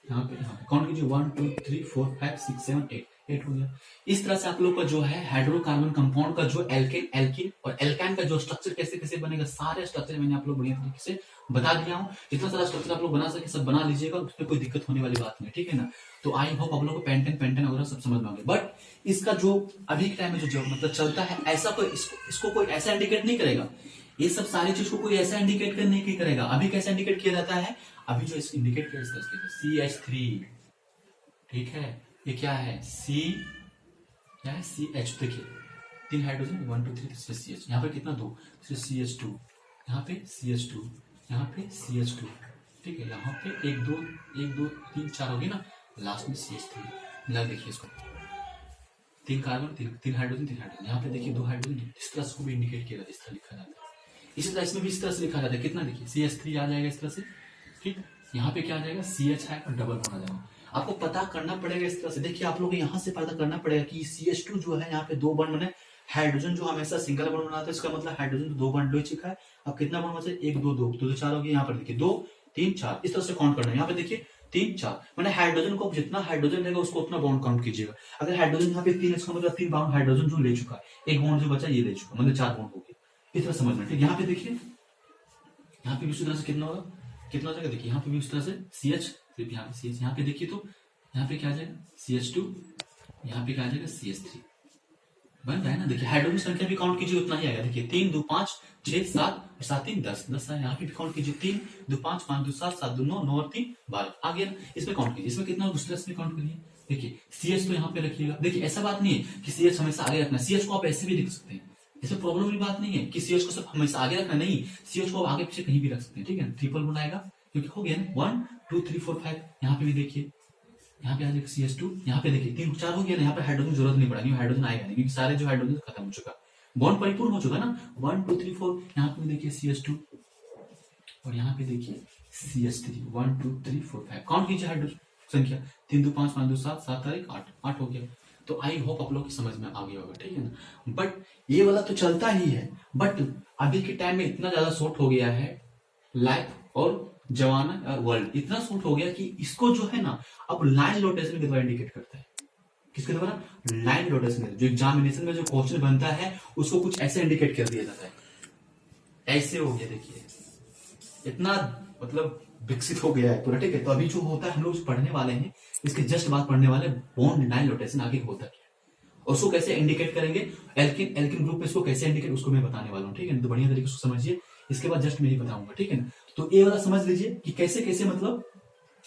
काउंट कीजिए, 1 2 3 4 5 6 7 8 हो गया। इस तरह से आप लोग का जो है हाइड्रोकार्बन कंपाउंड का जो एल्केन एल्किन और एल्कान का जो स्ट्रक्चर कैसे कैसे बनेगा, सारे स्ट्रक्चर मैंने आप लोग बढ़िया तरीके से बता दिया हूँ, जितना सारा स्ट्रक्चर आप लोग बना सके सब बना लीजिएगा, उसमें कोई दिक्कत होने वाली बात नहीं, ठीक है ना। तो आई होप आप लोग को पेंटेन वगैरह सब समझ में आ गए, बट इसका जो अभी के टाइम में जो मतलब चलता है, ऐसा कोई इसको कोई ऐसा इंडिकेट नहीं करेगा, ये सब सारी चीज को कोई ऐसा इंडिकेट करने की करेगा। अभी कैसे इंडिकेट किया जाता है, अभी जो इसको इंडिकेट किया जाता है CH3, ठीक है, ये क्या है, क्या है CH, देखिए 3 हाइड्रोजन 1 2 3 CH, यहाँ पे कितना 2, CH2, यहाँ पे CH2, यहाँ पे CH2, ठीक है, यहाँ पे 1 2 3 4 होगी ना, लास्ट में CH3 मिला, देखिए इसको 3 कार्बन 3 हाइड्रोजन, यहाँ पे देखिए 2 हाइड्रोजन, इस तरह से भी इंडिकेट किया जाता है, इस तरह लिखा जाता है। इसी तरह इसमें भी इस तरह से लिखा जाता है, कितना देखिए CH3 आ जाएगा इस तरह से, ठीक, यहाँ पे क्या आ जाएगा CH है और डबल बॉन्ड आ जाएगा। आपको पता करना पड़ेगा इस तरह से। देखिए आप लोग यहाँ से पता करना पड़ेगा कि CH2 जो है यहाँ पे 2 बॉन्ड बने, हाइड्रोजन जो हमेशा सिंगल बॉन्ड बनाता है, इसका मतलब हाइड्रोजन तो 2 बॉन्ड ले चुका है। अब कितना बॉन्ड बचा? 1 2 2 तो 4 हो गया। यहाँ पर देखिए 2 3 4 इस तरह से काउंट करना है। यहाँ पे देखिए 3 4 मैंने हाइड्रोजन को जितना हाइड्रोजन रहेगा उसको उतना बॉन्ड काउंट कीजिएगा। अगर हाइड्रोजन यहाँ पे 3 इसका मतलब 3 बॉन्ड हाइड्रोजन जो ले चुका है, 1 बॉन्ड जो बचा ये ले चुका, मतलब 4 बॉन्ड हो गया। इस तरह समझना ठीक। यहाँ पे देखिए यहाँ पे भी उसी तरह से कितना होगा, कितना हो जाएगा देखिए यहाँ पे भी उसी तरह से CH, सिर्फ यहाँ पे CH, यहाँ पे देखिए तो यहाँ पे क्या आ जाएगा CH2, यहाँ पे क्या आ जाएगा CH3 बन रहा है ना। देखिए हाइड्रोजन संख्या भी काउंट कीजिए उतना ही आएगा। देखिए 3 2 5 6 7 और 7 3 10 10 है। यहाँ पे भी काउंट कीजिए 3 2 5 5 2 7 7 2 9 9 और 3 12 आ गया। इसमें काउंट कीजिए, इसमें कितना दूसरे इसमें काउंट करिए। देखिए CH तो यहाँ पे रखिएगा। देखिए ऐसा बात नहीं है कि CH हमेशा आगे रखना, CH को आप ऐसे भी लिख सकते हैं, इसमें प्रॉब्लम वाली बात नहीं है कि CH को सिर्फ हमेशा आगे रखना, नहीं CH को आगे पीछे कहीं भी रख सकते हैं, ठीक है। ट्रिपल बनाएगा क्योंकि हो गया ना 1 2 3 4 5। यहाँ पे भी देखिए यहाँ पे आ जाएगा CH2, यहाँ पे देखिए 3 4 हो गया ना। यहाँ पे हाइड्रोजन जरूरत नहीं पड़ा, हाइड्रोजन आएगा नहीं क्योंकि सारे जो हाइड्रोजन खत्म हो चुका, बॉन्ड परिपूर्ण हो चुका ना। 1 2 3 4 यहाँ पे देखिए CH2 और यहाँ पे देखिए CH3 1 2 3 4 5 काउंट कीजिए हाइड्रोजन संख्या 3 2 5 5 2 7 7 और 1 8 8 हो गया। तो आई होप आप लोग की समझ में आ गया होगा, ठीक है ना। बट ये वाला तो चलता ही है, बट अभी के टाइम में इतना ज्यादा शॉर्ट हो गया है लाइफ और जवाना वर्ल्ड, इतना शॉर्ट हो गया कि इसको जो है ना अब लाइन रोटेशन के द्वारा इंडिकेट करता है। किसके द्वारा? Line rotation. जो एग्जामिनेशन में जो क्वेश्चन बनता है उसको कुछ ऐसे इंडिकेट कर दिया जाता है। ऐसे हो गया देखिए, इतना मतलब विकसित हो गया है पूरा, ठीक है। तो अभी जो होता है हम लोग पढ़ने वाले हैं, इसके जस्ट बाद पढ़ने वाले बॉन्ड लाइन रोटेशन आगे होता क्या है और उसको कैसे इंडिकेट करेंगे, एल्किन एल्किन ग्रुप में इसको कैसे इंडिकेट उसको मैं बताने वाला हूँ, ठीक है। तो बढ़िया तरीके से समझिए, इसके बाद जस्ट मैं ही बताऊंगा, ठीक है ना। तो ए वाला समझ लीजिए कि कैसे कैसे मतलब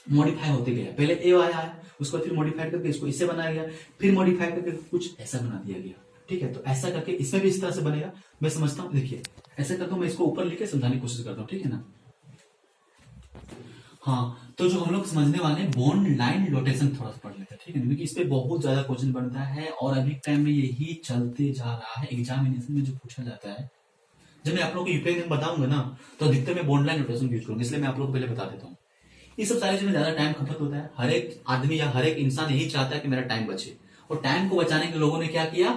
मॉडिफाई होते गया। पहले ए आया है, उसको फिर मॉडिफाई करके इसको इससे बनाया गया, फिर मॉडिफाई करके कुछ ऐसा बना दिया गया, ठीक है। तो ऐसा करके इसमें भी इस तरह से बनेगा, मैं समझता हूँ। देखिए ऐसा करता हूँ, मैं इसको ऊपर लेके समझाने की कोशिश करता हूँ, ठीक है ना। हाँ, तो जो हम लोग समझने वाले हैं बॉन्ड लाइन रोटेशन थोड़ा सा पढ़ लेते हैं, ठीक है, क्योंकि इस पे बहुत ज्यादा क्वेश्चन बनता है और अभी टाइम में यही चलते जा रहा है। एग्जामिनेशन में जो पूछा जाता है, जब मैं आप लोगों को यूपीआई में बताऊंगा ना तो अधिकतर मैं बॉन्ड लाइन रोटेशन यूज करूंगा, इसलिए मैं आप लोगों को पहले बता देता हूँ। ये सब सारी चीजें ज्यादा टाइम खपत होता है, हर एक आदमी या हर एक इंसान यही चाहता है कि मेरा टाइम बचे, और टाइम को बचाने के लोगों ने क्या किया,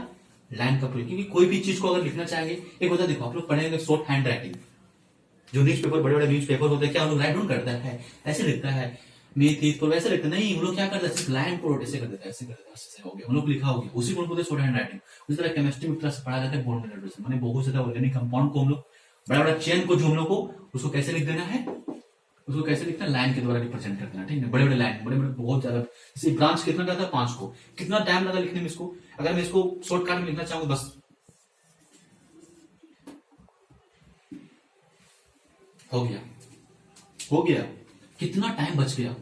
लाइन का प्रयोग। क्योंकि कोई भी चीज को अगर लिखना चाहेंगे, एक होता है देखो आप लोग पढ़ेंगे शॉर्ट हैंड राइटिंग, जो न्यूज पेपर बड़े बड़े न्यूज पेपर होते हैं, क्या लोग राइट डाउन करता है, ऐसे लिखता है मीत पर वैसे लिखता नहीं, वो लोग क्या करते हैं सिर्फ लाइन को ऐसे कर देता है, ऐसे कर देता है, ऐसे हो गया, हम लोग लिखा हो गया, उसी को बोलते हैं शॉर्ट हैंड राइटिंग। उसी तरह केमिस्ट्री में तरह से पढ़ा जाता है बॉन्ड रोटेशन, माने बहुत ज्यादा ऑर्गेनिक कंपाउंड को हम लोग बड़ा बड़ा चेन को जो हम लोग को उसको कैसे लिख देना है, उसको कैसे लिखना है, लाइन के द्वारा रिप्रेजेंट कर देना, ठीक है। बड़े बड़े लाइन, बड़े बड़े बहुत ज्यादा, जैसे ब्रांच कितना रहता है 5 को, कितना टाइम लगा लिखने में इसको, अगर मैं इसको शॉर्टकट में लिखना चाहूंगा बस हो गया, हो गया, कितना टाइम बच गया।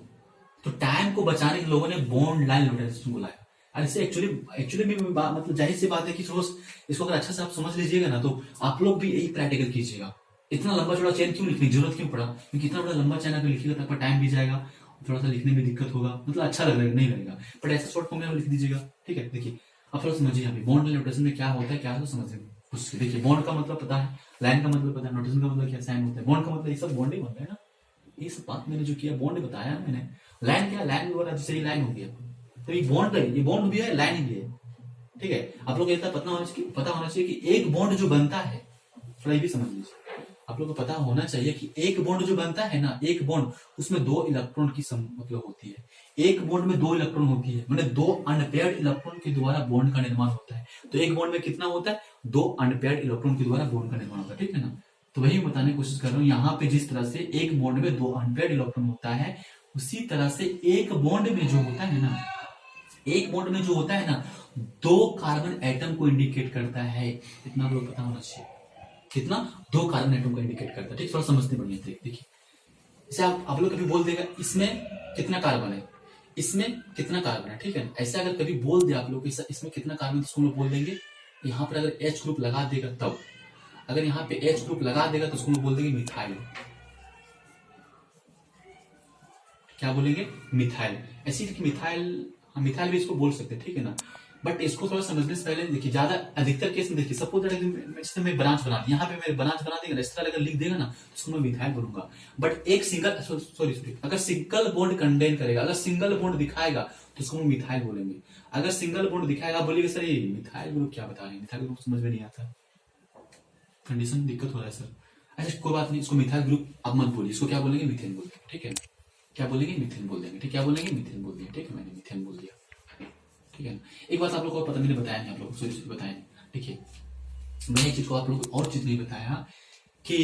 तो टाइम को बचाने के लोगों ने बॉन्ड लाइन रोटेशन बुलाया। और इससे एक्चुअली में मतलब जाहिर सी बात है कि रोज इसको अगर अच्छा से आप समझ लीजिएगा ना, तो आप लोग भी यही प्रैक्टिकल कीजिएगा। इतना लंबा चौड़ा चेन क्यों लिखने की जरूरत क्यों पड़ा, क्योंकि इतना बड़ा लंबा चेन अगर लिखिएगा तो आपका टाइम भी जाएगा, थोड़ा सा लिखने में दिक्कत होगा, मतलब अच्छा लगेगा नहीं लगेगा, बट ऐसा शॉर्ट फॉर्म में लिख दीजिएगा, ठीक है। देखिए अब थोड़ा समझिए, यहाँ पे बॉन्ड लाइन रोटेशन में क्या होता है, क्या है तो समझिए उससे। देखिए बॉन्ड का मतलब पता है, लाइन का मतलब पता है, नोटेशन का मतलब क्या साइन होता है, बॉन्ड का मतलब ये सब बॉन्ड ही बनता है ना, ये सब बात मैंने जो किया बॉन्ड बताया मैंने। लाइन क्या, लाइन भी जैसे ही लाइन हो गया, तो ये बॉन्ड है, ये बॉन्ड भी है लाइन भी है, ठीक है। आप लोग इतना पता होना चाहिए कि एक बॉन्ड जो बनता है, थोड़ा ये भी समझ लीजिए, आप लोग को पता होना चाहिए कि एक बॉन्ड जो बनता है ना, एक बॉन्ड उसमें 2 इलेक्ट्रॉन की मतलब होती है, एक बॉन्ड में 2 इलेक्ट्रॉन होती है, मतलब 2 अनपेयर्ड इलेक्ट्रॉन के द्वारा बॉन्ड का निर्माण होता है। तो एक बॉन्ड में कितना होता है, 2 अनपेयर्ड इलेक्ट्रॉन के द्वारा बॉन्ड का निर्माण होता है, ठीक है ना। तो वही बताने की कोशिश कर रहा हूँ, यहाँ पे जिस तरह से एक बॉन्ड में 2 अनपेयर्ड इलेक्ट्रॉन होता है, उसी तरह से एक बॉन्ड में जो होता है ना, एक बॉन्ड में जो होता है ना, 2 कार्बन एटम को इंडिकेट करता है, इतना आप लोग पता होना चाहिए, कितना, 2 कार्बन एटम को इंडिकेट करता है, ठीक। थोड़ा समझते बढ़िया तरीके, देखिए इसे आप लोग कभी बोल देगा इसमें कितना कार्बन है, इसमें कितना कार्बन है, ठीक है। ऐसा अगर कभी बोल दे आप लोग इसमें कितना कार्बन, तो उसको बोल देंगे, यहाँ पर अगर H ग्रुप लगा देगा तब, अगर यहाँ पे H ग्रुप लगा देगा तो उसको बोल देंगे मिथाइल, क्या बोलेंगे, मिथाइल। ऐसी मिथाइल, हम मिथाइल भी इसको बोल सकते हैं, ठीक है ना। बट इसको थोड़ा समझने से पहले देखिए, ज्यादा अधिकतर केस में देखिए, सपोज मैं ब्रांच बना दी, यहाँ पे मेरे ब्रांच बना देगा, इस तरह अगर लिख देगा ना तो इसको मैं मिथाइल बोलूंगा। बट एक सिंगल सॉरी अगर सिंगल बॉन्ड कंटेन करेगा, अगर सिंगल बॉन्ड दिखाएगा तो इसको हम मिथाइल बोलेंगे। अगर सिंगल बॉन्ड दिखाएगा, बोलिए सर ये मिथाइल ग्रुप क्या बता रहे हैं, मिथाइल ग्रुप समझ में नहीं आता, कंडीशन दिक्कत हो रहा है सर। अच्छा कोई बात नहीं, इसको मिथाइल ग्रुप अब मत बोलिए, इसको क्या बोलेंगे, मीथेन बोल देंगे, ठीक है। क्या बोलेंगे, मीथेन बोल देंगे, ठीक, क्या बोलेंगे, मीथेन बोल दिया, ठीक है, मैंने मीथेन बोल दिया, ठीक है ना। एक बात आप लोगों को पता मैंने बताया नहीं, आप लोगों को बताया नहीं, देखिए मैंने एक चीज को आप लोगों को और चीज नहीं बताया कि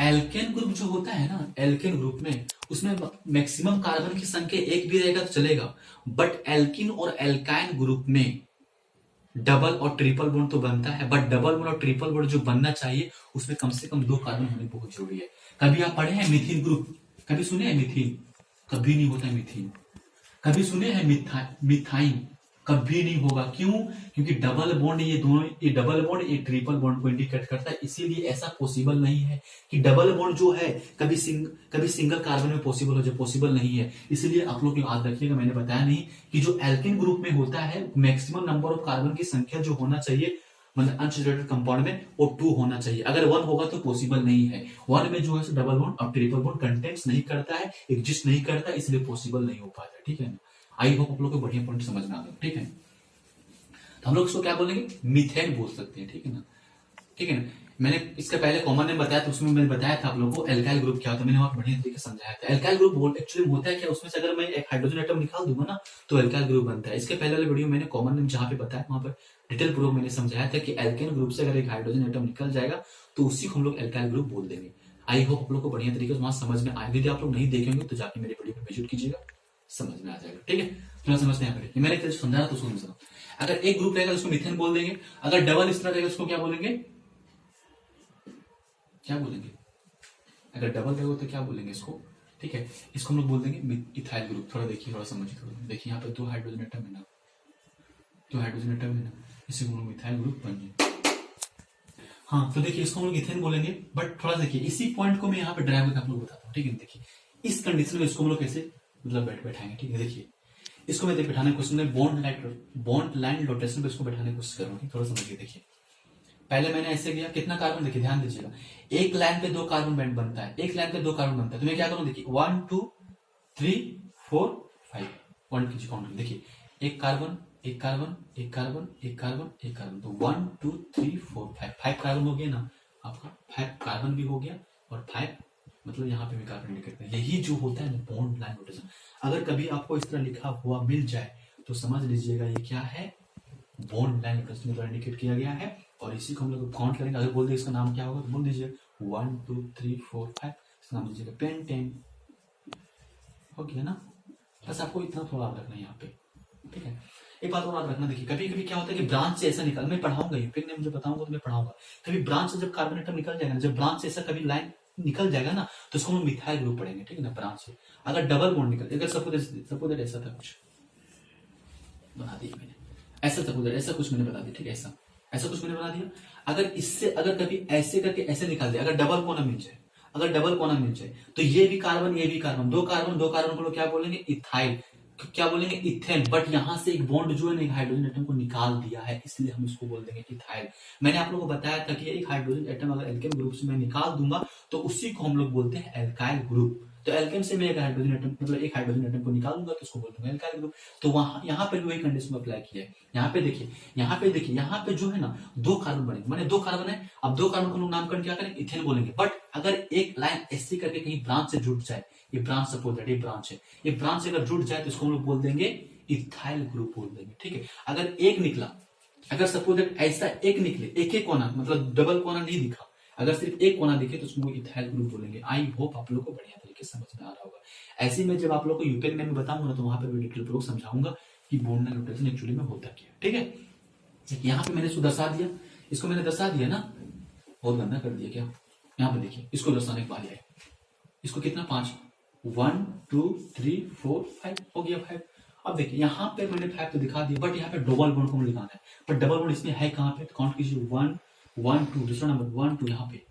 एल्केन ग्रुप जो होता है ना, एल्केन ग्रुप में उसमें मैक्सिमम कार्बन की संख्या एक भी रहेगा तो चलेगा, बट एल्किन और एल्काइन ग्रुप में डबल और ट्रिपल बॉन्ड तो बनता है, बट डबल बॉन्ड और ट्रिपल बॉन्ड जो बनना चाहिए उसमें कम से कम 2 कार्बन होने बहुत जरूरी है। कभी आप पढ़े हैं मिथीन ग्रुप, कभी सुने हैं मिथीन, कभी नहीं होता है मिथीन। कभी सुने हैं मिथाइन, कभी नहीं होगा। क्यों? क्योंकि डबल बॉन्ड, ये दोनों, ये डबल बॉन्ड ये ट्रिपल बॉन्ड को इंडिकेट करता है, इसीलिए ऐसा पॉसिबल नहीं है कि डबल बॉन्ड जो है कभी सिंगल कार्बन में पॉसिबल हो जाए, पॉसिबल नहीं है। इसलिए आप लोग याद रखिएगा, मैंने बताया नहीं कि जो एल्केन ग्रुप में होता है मैक्सिमम नंबर ऑफ कार्बन की संख्या जो होना चाहिए मतलब अनसैचुरेटेड कंपाउंड में वो 2 होना चाहिए। अगर 1 होगा तो पॉसिबल नहीं है। 1 में जो है डबल बॉन्ड और ट्रिपल बॉन्ड कंटेंट्स नहीं करता है, एग्जिस्ट नहीं करता, इसलिए पॉसिबल नहीं हो पाता, ठीक है ना। आई होप आप लोग को बढ़िया पॉइंट समझ में आ गया, ठीक है। तो हम लोग इसको क्या बोलेंगे, मीथेन बोल सकते हैं, ठीक है ना, ठीक है ना। मैंने इसके पहले कॉमन नेम बताया तो उसमें मैंने बताया था आप लोगों को एल्काइल ग्रुप क्या होता है, मैंने और बढ़िया तरीके से समझाया था। एल्काइल ग्रुप बोल एक्चुअली होता है क्या, उसमें से अगर मैं एक हाइड्रोजन एटम निकाल दूंगा ना तो एल्काइल ग्रुप बनता है। इसके पहले वाले वीडियो मैंने कॉमन नेम जहां पे बताया वहां पर डिटेल पूर्वक मैंने समझाया था कि एल्केन ग्रुप से अगर एक हाइड्रोजन एटम निकल जाएगा तो उसी को हम लोग एल्काइल ग्रुप बोल देंगे। आई होप आप लोग को बढ़िया तरीके से वहां समझ में आएगा। यदि आप लोग नहीं देखेंगे तो जाके मेरे वीडियो पे विजिट कीजिएगा, समझ में आ जाएगा, ठीक है। थोड़ा समझते हैं यहाँ पे, मैंने एक समझा तो उसको समझा। अगर एक ग्रुप रहेगा उसको मीथेन बोल देंगे, अगर डबल इस तरह रहेगा उसको क्या बोलेंगे, क्या बोलेंगे, अगर डबल रहेगा तो क्या बोलेंगे इसको, ठीक है। इसको हम लोग बोल देंगे इथाइल ग्रुप। थोड़ा देखिए, थोड़ा समझिए, थोड़ा देखिए, यहाँ पे 2 हाइड्रोजन एटम है ना, 2 हाइड्रोजन एटम है ना, इसी को हम लोग मिथाइल ग्रुप बन जाए। हाँ तो देखिए इसको हम लोग इथेन बोलेंगे, बट थोड़ा देखिए इसी पॉइंट को मैं यहाँ पे ड्राइव करके आप लोग बताता हूँ, ठीक है। देखिए इस कंडीशन में इसको हम लोग कैसे मतलब बैठाएंगे, ठीक है। देखिए इसको मैं बैठाने की कोशिश में बॉन्ड लाइन रोटेशन पे इसको बैठाने की कोशिश करूंगी, थोड़ा समझिए। देखिए पहले मैंने ऐसे किया, कितना कार्बन, देखिए ध्यान दीजिएगा, एक लाइन पे 2 कार्बन बैंड बनता है, एक लाइन पे 2 कार्बन बनता है, तो मैं क्या करूं, देखिए 1 2 3 4 5 काउंट कीजिए, काउंट कीजिए। देखिए एक कार्बन, एक कार्बन, एक कार्बन, एक कार्बन, एक कार्बन, तो 1 2 3 4 5 कार्बन हो गया ना आपका, 5 कार्बन भी हो गया और 5 मतलब यहाँ पे भी कार्बन इंडिकेट करते हैं। यही जो होता है ना बॉन्ड लाइन रोटेशन। अगर कभी आपको इस तरह लिखा हुआ मिल जाए तो समझ लीजिएगा ये क्या है, बॉन्ड लाइन रोटेशन द्वारा इंडिकेट किया गया है। और इसी को हम लोग काउंट करेंगे। अगर बोल दे इसका नाम क्या होगा तो बोल दीजिए 1 2 3 4 5, इसका नाम दीजिएगा पेंटेन, हो गया ना। बस आपको इतना थोड़ा याद रखना है यहाँ पे, ठीक है। एक बात और याद रखना, देखिए कभी कभी क्या होता है कि ब्रांच से ऐसा निकल, मैं पढ़ाऊंगा यूपी ने मुझे बताऊंगा तो मैं पढ़ाऊंगा, कभी ब्रांच से जब कार्बन एटम निकल जाएगा ना, जब ब्रांच से ऐसा कभी लाइन निकल जाएगा ना तो उसको हम मिथाइल ग्रुप पढ़ेंगे, ठीक है ना। ब्रांच से अगर डबल बॉन्ड निकल, अगर सपोज ऐसा था, कुछ बना दिया मैंने, ऐसा सपोज ऐसा कुछ मैंने बता दिया, ठीक है, ऐसा कुछ मैंने बना दिया। अगर इससे अगर कभी ऐसे करके ऐसे निकाल दिया, अगर डबल कोना मिल जाए, अगर डबल कोना मिल जाए तो ये भी कार्बन ये भी कार्बन, 2 कार्बन 2 कार्बन को लोग क्या बोलेंगे, इथाइल, क्या बोलेंगे, इथेन। बट यहां से एक बॉन्ड जो है ना, एक हाइड्रोजन एटम को निकाल दिया है, इसलिए हम इसको बोल देंगे इथाइल। मैंने आप लोगों को बताया था कि एक हाइड्रोजन एटम अगर एल्केन ग्रुप से मैं निकाल दूंगा तो उसी को हम लोग बोलते हैं एल्काइल ग्रुप। तो एल्केन से मैं एक हाइड्रोजन एटम मतलब एक हाइड्रोजन एटम को निकालूंगा तो उसको बोलते हैं एल्काइल ग्रुप। तो वहां यहाँ पे भी वही कंडीशन अप्लाई किया है। यहाँ पे देखिए, यहाँ पे जो है ना 2 कार्बन बनेंगे, माने 2 कार्बन है, अब 2 कार्बन को लोग नामकरण क्या करेंगे, इथेन बोलेंगे। बट अगर एक लाइन ऐसे करके कहीं ब्रांच से जुड़ जाए, ये ब्रांच सपोज दैट ये ब्रांच है, ये ब्रांच अगर जुड़ जाए तो इसको हम लोग बोल देंगे इथाइल ग्रुप बोल देंगे, ठीक है। अगर एक निकला, अगर सपोज दैट ऐसा एक निकले, एक कोना मतलब डबल कोना नहीं दिखा, अगर सिर्फ एक कोना दिखे तो उसको इथाइल ग्रुप बोलेंगे। आई होप आप लोग को बढ़िया तरीके से समझ में आ रहा होगा। ऐसे में जब आप लोग को यूपीएन में बताऊंगा ना तो वहां पर डिटेल पूर्वक समझाऊंगा कि बॉन्ड लाइन रोटेशन एक्चुअली में होता क्या है, ठीक है। यहाँ पे मैंने इसको दर्शा दिया, इसको मैंने दर्शा दिया ना, बहुत गंदा कर दिया क्या। यहाँ पे देखिए इसको दर्शाने के बाद है, इसको कितना 5 1 2 3 4 5 हो गया 5। अब देखिए यहाँ पे मैंने 5 तो दिखा दिया, बट यहाँ पे डबल बॉन्ड को लिखाना है, पर डबल बॉन्ड इसमें है कहाँ पे, तो काउंट कीजिए 1 1 2, दूसरा नंबर 1 2 यहाँ पे,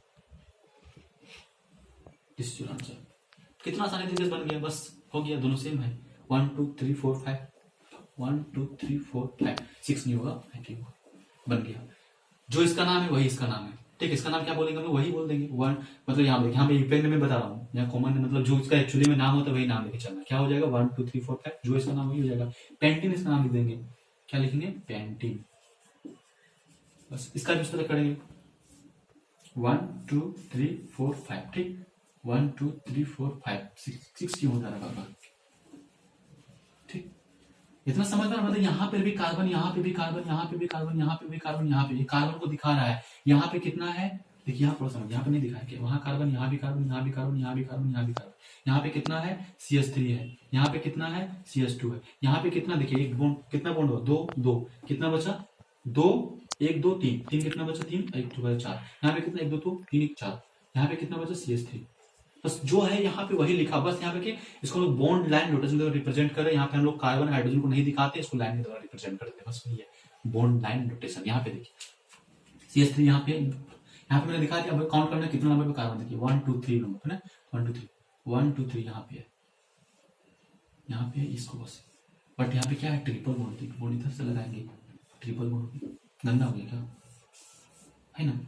दिस योर आंसर। कितना आसानी तरीके से बन गया, बस हो गया, दोनों सेम है, 1 2 3 4 5 1 2 3 4 5 6 नहीं होगा, 5 ही होगा, बन गया। जो इसका नाम है वही इसका नाम है, ठीक। इसका नाम क्या बोलेंगे हम लोग, वही बोल देंगे। वन मतलब यहाँ पे यूपीआई में मैं बता रहा हूँ, यहाँ कॉमन मतलब जो इसका एक्चुअली में नाम होता है वही नाम लेके चलना। क्या हो जाएगा 1 2 3 4 5, जो इसका नाम वही हो जाएगा। पेंटिन इसका नाम लिख देंगे, क्या लिखेंगे, पेंटिन। बस इसका भी उस तरह करेंगे 1 2 3 4 5, ठीक। 1 2 3 4 5 6 क्यों होता है, ठीक। इतना समझ में, मतलब यहाँ पे भी कार्बन, यहाँ पे भी कार्बन, यहाँ पे भी कार्बन, यहाँ पे भी कार्बन, यहाँ पे भी कार्बन को दिखा रहा है। यहाँ पे कितना है देखिए, यहाँ थोड़ा समझ, यहाँ पे नहीं दिखा है, वहां कार्बन, यहाँ भी कार्बन, यहाँ भी कार्बन, यहाँ भी कार्बन, यहाँ भी कार्बन। यहाँ पे कितना है CH3 है, यहाँ पे कितना है CH2 है। यहाँ पे कितना देखिए, एक बॉन्ड, कितना बॉन्ड हुआ, 2 2, कितना बचा 2 1 2 3 3, कितना बचा 3 1 2 4। यहाँ पे कितना 1 2 3 1 4, यहाँ पे कितना बचा CH3। बस जो है यहाँ पे वही लिखा, बस यहाँ पे कि इसको लोग बॉन्ड लाइन रोटेशन द्वारा रिप्रेजेंट करें। यहाँ पे हम लोग कार्बन हाइड्रोजन को नहीं दिखाते, इसको लाइन के द्वारा रिप्रेजेंट करते हैं, बस वही है बॉन्ड लाइन रोटेशन। यहाँ पे देखिए CH3, यहाँ पे मैंने दिखा दिया। काउंट करना कितना नंबर पे कार्बन, देखिए 1 2 3 नंबर पे ना, 1 2 3 1 2 3 यहाँ पे है, यहाँ पे इसको बस। बट यहाँ पे क्या है, ट्रिपल बॉन्ड, बॉन्ड इधर से लगाएंगे, ट्रिपल बॉन्ड गंदा हो गया क्या है ना,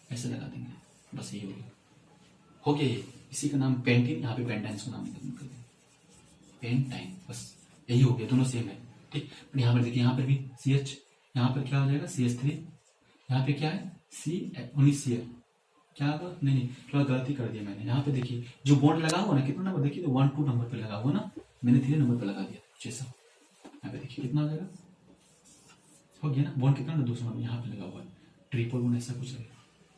ऐसे लगा देंगे, बस यही हो गया ये। इसी का नाम पेंटिन, यहाँ पे पेंटाइन का नाम निकल गया, पेंटाइन, बस यही हो गया, दोनों सेम है, ठीक। बट यहाँ पर देखिए, यहाँ पर भी CH, यहाँ पर क्या हो जाएगा CH3, यहाँ पे क्या है C है, क्या होगा, नहीं थोड़ा गलती कर दिया मैंने। यहाँ पे देखिए जो बॉन्ड लगा हुआ ना, कितना नंबर देखिए, 1 2 नंबर पे लगा हुआ ना, मैंने 3 नंबर पे लगा दिया कुछ ऐसा। यहाँ पे देखिए कितना हो जाएगा, हो गया ना, बॉन्ड कितना ना 200 नंबर यहाँ पे लगा हुआ है, ट्रिपल बॉन्ड ऐसा कुछ है,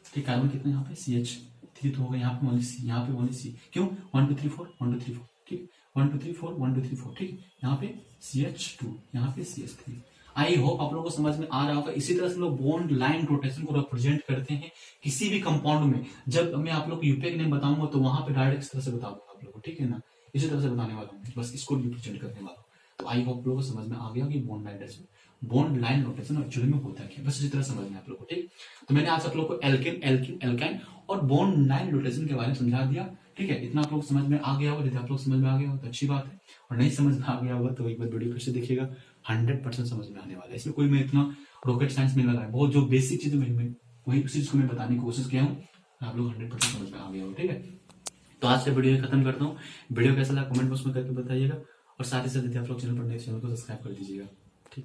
ठीक। कार्बन कितना यहाँ पे CH3 तो होगा, यहाँ पे ओनली C, यहाँ पे ओनली C, क्यों 1 2 3 4 1 2 3 4, ठीक। 1 2 3 4 1 2 3 4, ठीक। यहाँ पे CH2, यहाँ पे CH3। आई होप आप लोगों को समझ में आ रहा होगा। इसी तरह से लोग बॉन्ड लाइन रोटेशन को रिप्रेजेंट करते हैं किसी भी कंपाउंड में। जब मैं आप लोग को यूपीआई नेम बताऊंगा तो वहां पे डायरेक्ट इस तरह से बताऊंगा आप लोगों को, ठीक है ना, इसी तरह से बताने वाला हूँ, बस इसको रिप्रेजेंट करने वाला हूँ। तो आई होप लोगों को समझ में आ गया कि बॉन्ड लाइन रोटेशन एक्चुअली में होता है, बस इसी तरह समझ में आप लोग को, ठीक। तो मैंने आज आप लोग को एल्केन एल्किन एल्काइन और बॉन्ड लाइन रोटेशन के बारे में समझा दिया, ठीक है। इतना आप लोग समझ में आ गया होगा, यदि आप लोग समझ में आ गया हो तो अच्छी बात है, और नहीं समझ में आ गया होगा तो एक बार वीडियो फिर से देखिएगा, 100% समझ में आने वाला है। इसमें कोई मैं इतना रॉकेट साइंस में लगा है, बहुत जो बेसिक चीज में वही उसी चीज को मैं बताने की कोशिश किया हूँ, आप लोग 100% समझ में आ गया हो, ठीक है। तो आज से वीडियो खत्म करता हूँ। वीडियो कैसा लगा कमेंट बॉक्स में करके बताइएगा, और साथ ही साथ यदि आप लोग चैनल पर नए, चैनल को सब्सक्राइब कर दीजिएगा।